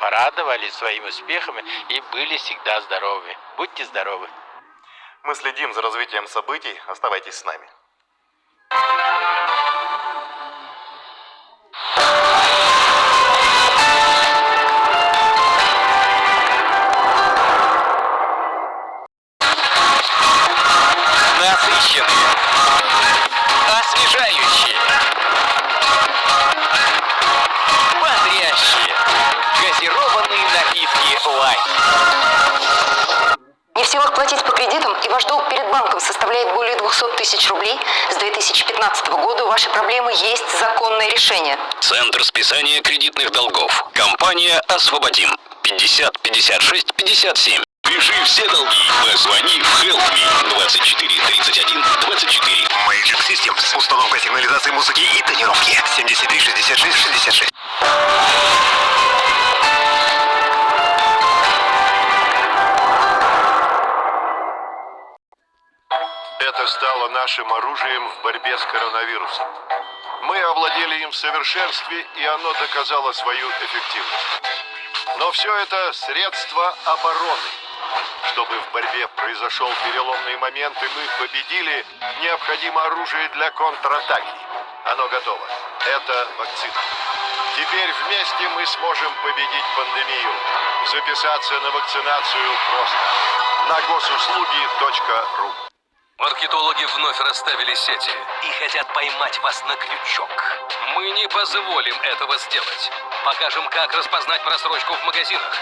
порадовали своими успехами и были всегда здоровы. Будьте здоровы. Мы следим за развитием событий. Оставайтесь с нами. Насыщенные, освежающие, бодрящие, газированные напитки «Лайт». Не в силах платить по кредитам, и ваш долг перед банком составляет более 200 тысяч рублей, с 2015 года у вашей проблемы есть законное решение. Центр списания кредитных долгов. Компания «Освободим». 50 56 57. Пиши все долги. Позвони в Help Me 24 31 24. Magic Systems. Установка сигнализации музыки и тонировки. 73 66 66. Это стало нашим оружием в борьбе с коронавирусом. Мы овладели им в совершенстве, и оно доказало свою эффективность. Но все это средства обороны. Чтобы в борьбе произошел переломный момент и мы победили, необходимо оружие для контратаки. Оно готово. Это вакцина. Теперь вместе мы сможем победить пандемию. Записаться на вакцинацию просто. На госуслуги.ру. Маркетологи вновь расставили сети и хотят поймать вас на крючок. Мы не позволим этого сделать. Покажем, как распознать просрочку в магазинах,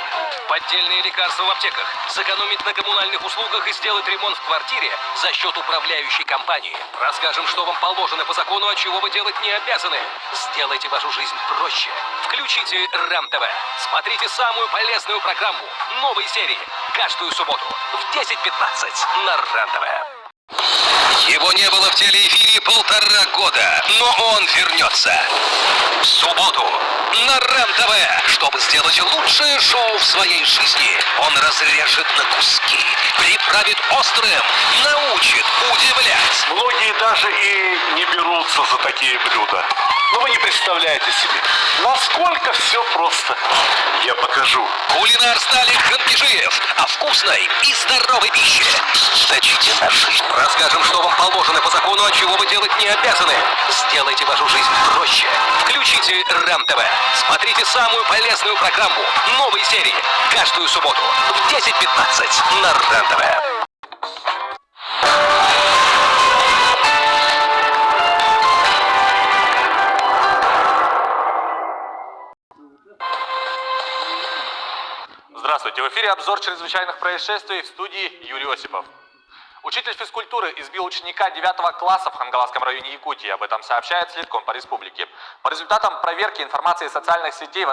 поддельные лекарства в аптеках, сэкономить на коммунальных услугах и сделать ремонт в квартире за счет управляющей компании. Расскажем, что вам положено по закону, а чего вы делать не обязаны. Сделайте вашу жизнь проще. Включите РАМ-ТВ. Смотрите самую полезную программу новой серии каждую субботу в 10:15 на РАМ-ТВ. Его не было в телеэфире 1,5 года, но он вернется. В субботу на РЕН-ТВ, чтобы сделать лучшее шоу в своей жизни. Он разрежет на куски, приправит острым, научит удивлять. Многие даже и не берутся за такие блюда. Но вы не представляете себе, насколько все просто. Я покажу. Кулинар Сталин Ханкижиев о вкусной и здоровой пище. Точите на жизнь. Расскажем, что вам положено по закону, а чего вы делать не обязаны. Сделайте вашу жизнь проще. Включите РАМ-ТВ. Смотрите самую полезную программу новой серии каждую субботу в 10:15 на РАМ-ТВ. Здравствуйте, в эфире обзор чрезвычайных происшествий, в студии Юрий Осипов. Учитель физкультуры избил ученика 9 класса в Хангаласском районе Якутии. Об этом сообщает Следком по республике. По результатам проверки информации социальных сетей